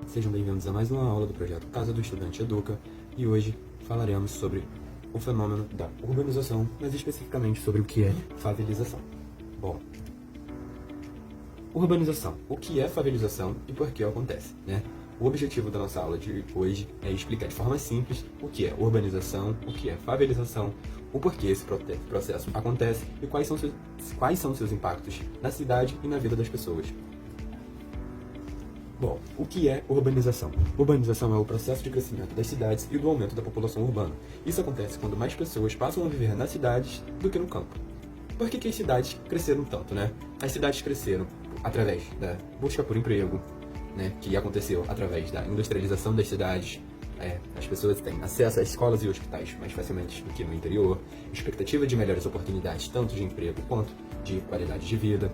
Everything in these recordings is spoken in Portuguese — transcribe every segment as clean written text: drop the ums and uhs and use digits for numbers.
Sejam bem-vindos a mais uma aula do projeto Casa do Estudante Educa, e hoje falaremos sobre o fenômeno da urbanização, mais especificamente sobre o que é favelização. Bom, urbanização. O que é favelização e por que acontece, né? O objetivo da nossa aula de hoje é explicar de forma simples o que é urbanização, o que é favelização, o porquê esse processo acontece e quais são seus impactos na cidade e na vida das pessoas. Bom, o que é urbanização? Urbanização é o processo de crescimento das cidades e do aumento da população urbana. Isso acontece quando mais pessoas passam a viver nas cidades do que no campo. Por que as cidades cresceram tanto, né? As cidades cresceram através da busca por emprego, né, que aconteceu através da industrialização das cidades. As pessoas têm acesso a escolas e hospitais mais facilmente do que no interior, expectativa de melhores oportunidades tanto de emprego quanto de qualidade de vida,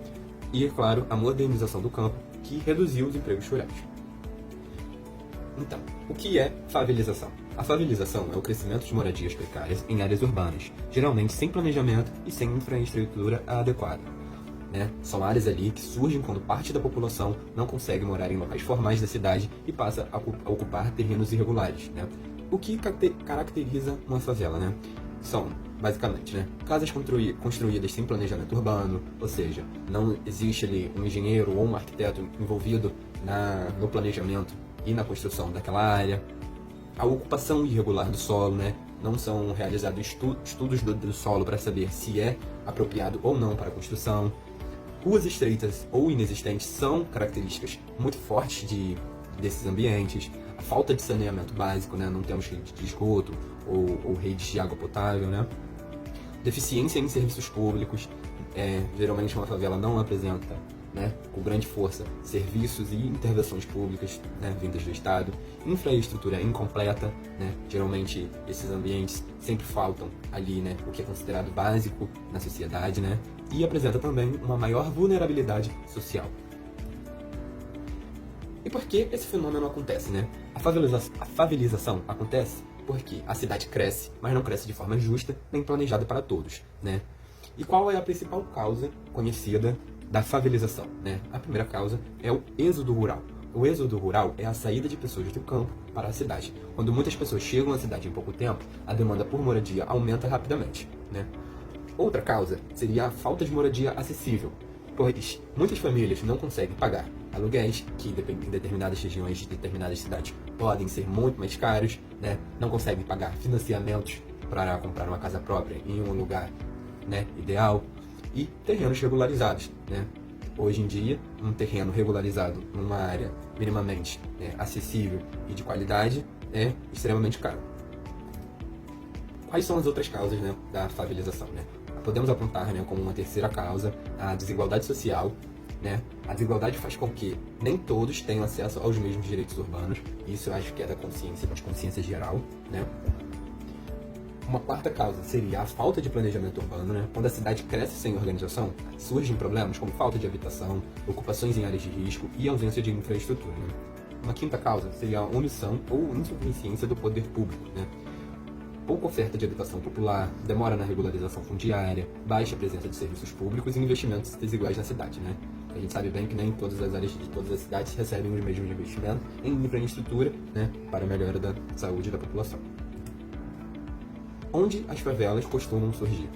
e, é claro, a modernização do campo, que reduziu os empregos rurais. Então, o que é favelização? A favelização é o crescimento de moradias precárias em áreas urbanas, geralmente sem planejamento e sem infraestrutura adequada. São áreas ali que surgem quando parte da população não consegue morar em locais formais da cidade e passa a ocupar terrenos irregulares. O que caracteriza uma favela? São, basicamente, casas construídas sem planejamento urbano, ou seja, não existe ali um engenheiro ou um arquiteto envolvido no planejamento e na construção daquela área. A ocupação irregular do solo, não são realizados estudos do solo para saber se é apropriado ou não para a construção. Ruas estreitas ou inexistentes são características muito fortes desses ambientes. A falta de saneamento básico, não temos rede de esgoto ou redes de água potável. Deficiência em serviços públicos. Geralmente uma favela não apresenta, com grande força, serviços e intervenções públicas vindas do Estado. Infraestrutura incompleta. Geralmente esses ambientes sempre faltam ali o que é considerado básico na sociedade. E apresenta também uma maior vulnerabilidade social. E por que esse fenômeno acontece? A favelização acontece porque a cidade cresce, mas não cresce de forma justa nem planejada para todos. E qual é a principal causa conhecida da favelização? A primeira causa é o êxodo rural. O êxodo rural é a saída de pessoas do campo para a cidade. Quando muitas pessoas chegam à cidade em pouco tempo, a demanda por moradia aumenta rapidamente. Outra causa seria a falta de moradia acessível, pois muitas famílias não conseguem pagar aluguéis, que em determinadas regiões de determinadas cidades podem ser muito mais caros, não conseguem pagar financiamentos para comprar uma casa própria em um lugar ideal, e terrenos regularizados. Hoje em dia, um terreno regularizado numa área minimamente acessível e de qualidade é extremamente caro. Quais são as outras causas da favelização? Podemos apontar como uma terceira causa a desigualdade social. A desigualdade faz com que nem todos tenham acesso aos mesmos direitos urbanos. Isso eu acho que é da consciência geral. Uma quarta causa seria a falta de planejamento urbano. Quando a cidade cresce sem organização, surgem problemas como falta de habitação, ocupações em áreas de risco e ausência de infraestrutura. Uma quinta causa seria a omissão ou insuficiência do poder público. Pouca oferta de habitação popular, demora na regularização fundiária, baixa presença de serviços públicos e investimentos desiguais na cidade. A gente sabe bem que nem todas as áreas de todas as cidades recebem os mesmos investimentos em infraestrutura para a melhora da saúde da população. Onde as favelas costumam surgir?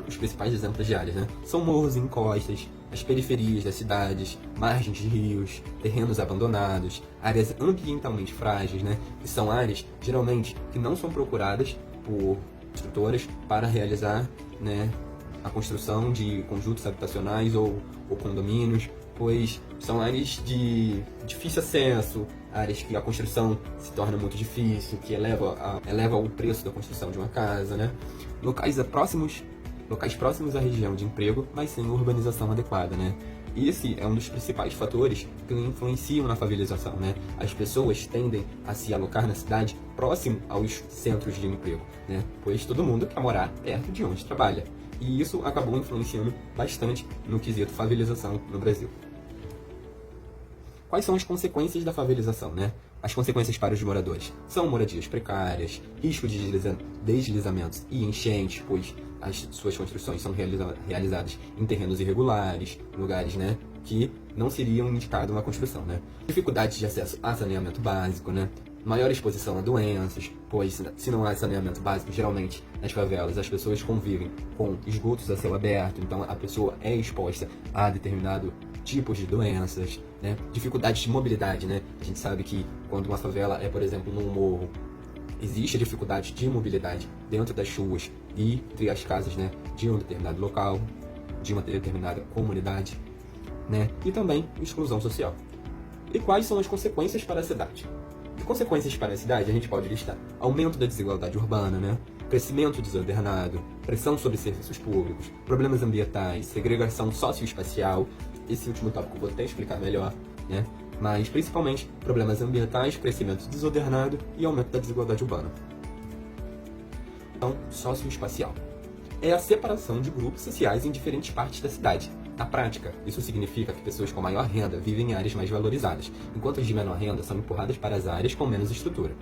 Os principais exemplos de áreas são morros e encostas, as periferias das cidades, margens de rios, terrenos abandonados, áreas ambientalmente frágeis, que são áreas, geralmente, que não são procuradas por construtoras para realizar a construção de conjuntos habitacionais ou condomínios, pois são áreas de difícil acesso, áreas que a construção se torna muito difícil, que eleva o preço da construção de uma casa, locais próximos à região de emprego, mas sem urbanização adequada. Esse é um dos principais fatores que influenciam na favelização. As pessoas tendem a se alocar na cidade próximo aos centros de emprego, pois todo mundo quer morar perto de onde trabalha. E isso acabou influenciando bastante no quesito favelização no Brasil. Quais são as consequências da favelização? As consequências para os moradores são moradias precárias, risco de deslizamentos e enchentes, pois as suas construções são realizadas em terrenos irregulares, lugares que não seriam indicados na construção, né? Dificuldade de acesso a saneamento básico, né? Maior exposição a doenças, pois se não há saneamento básico, geralmente nas favelas as pessoas convivem com esgotos a céu aberto, então a pessoa é exposta a determinado tipos de doenças, né? Dificuldades de mobilidade, né? A gente sabe que quando uma favela é, por exemplo, num morro, existe a dificuldade de mobilidade dentro das ruas e entre as casas, né, de um determinado local, de uma determinada comunidade, né? E também exclusão social. E quais são as consequências para a cidade? De consequências para a cidade, a gente pode listar aumento da desigualdade urbana, né? Crescimento desordenado, pressão sobre serviços públicos, problemas ambientais, segregação socioespacial. Esse último tópico eu vou até explicar melhor, né? Mas principalmente problemas ambientais, crescimento desordenado e aumento da desigualdade urbana. Então, socioespacial é a separação de grupos sociais em diferentes partes da cidade. Na prática, isso significa que pessoas com maior renda vivem em áreas mais valorizadas, enquanto as de menor renda são empurradas para as áreas com menos estrutura.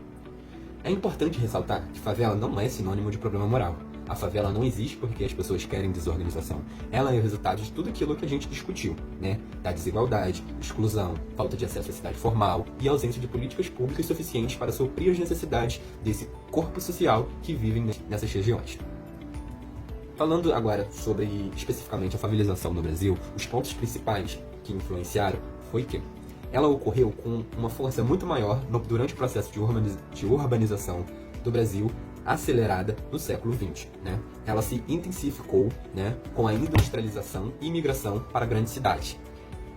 É importante ressaltar que favela não é sinônimo de problema moral. A favela não existe porque as pessoas querem desorganização. Ela é o resultado de tudo aquilo que a gente discutiu, né? Da desigualdade, exclusão, falta de acesso à cidade formal e ausência de políticas públicas suficientes para suprir as necessidades desse corpo social que vivem nessas regiões. Falando agora sobre especificamente a favelização no Brasil, os pontos principais que influenciaram foi que ela ocorreu com uma força muito maior durante o processo de urbanização do Brasil, acelerada no século XX, né? Ela se intensificou, né, com a industrialização e migração para grandes cidades.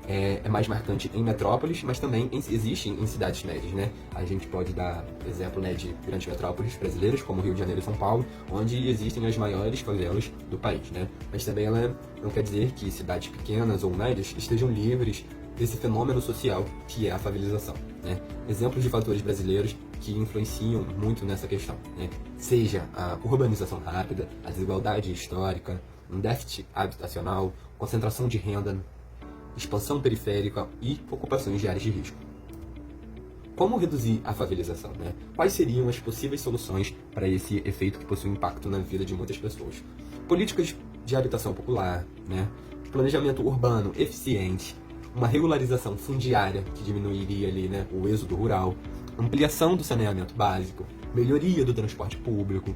É mais marcante em metrópoles, mas também existe em cidades médias, né? A gente pode dar exemplo, né, de grandes metrópoles brasileiras, como Rio de Janeiro e São Paulo, onde existem as maiores favelas do país, né? Mas também ela não quer dizer que cidades pequenas ou médias estejam livres desse fenômeno social que é a favelização, né? Exemplos de fatores brasileiros que influenciam muito nessa questão, né? Seja a urbanização rápida, a desigualdade histórica, um déficit habitacional, concentração de renda, expansão periférica e ocupações de áreas de risco. Como reduzir a favelização, né? Quais seriam as possíveis soluções para esse efeito que possui impacto na vida de muitas pessoas? Políticas de habitação popular, né? Planejamento urbano eficiente, uma regularização fundiária que diminuiria ali, né, o êxodo rural, ampliação do saneamento básico, melhoria do transporte público,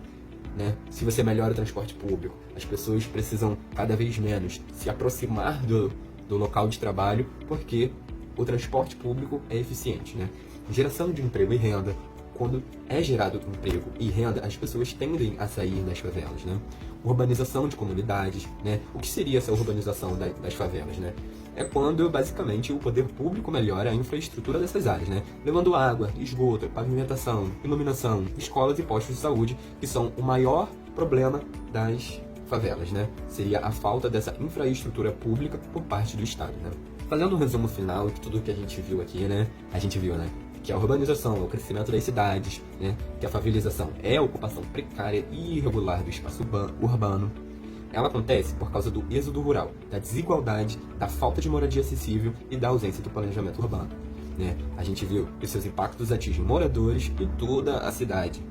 né? Se você melhora o transporte público, as pessoas precisam cada vez menos se aproximar do local de trabalho, porque o transporte público é eficiente, né? Geração de emprego e renda. Quando é gerado emprego e renda, as pessoas tendem a sair das favelas, né? Urbanização de comunidades, né? O que seria essa urbanização das favelas, né? É quando, basicamente, o poder público melhora a infraestrutura dessas áreas, né? Levando água, esgoto, pavimentação, iluminação, escolas e postos de saúde, que são o maior problema das favelas, né? Seria a falta dessa infraestrutura pública por parte do Estado, né? Fazendo um resumo final de tudo que a gente viu aqui, né? A gente viu, né, que a urbanização é o crescimento das cidades, né? Que a favelização é a ocupação precária e irregular do espaço urbano. Ela acontece por causa do êxodo rural, da desigualdade, da falta de moradia acessível e da ausência do planejamento urbano, né? A gente viu que seus impactos atingem moradores e toda a cidade,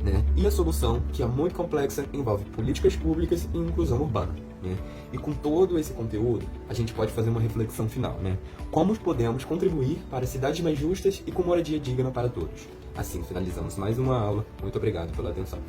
né? E a solução, que é muito complexa, envolve políticas públicas e inclusão urbana, né? E com todo esse conteúdo, a gente pode fazer uma reflexão final, né? Como podemos contribuir para cidades mais justas e com moradia digna para todos? Assim, finalizamos mais uma aula. Muito obrigado pela atenção.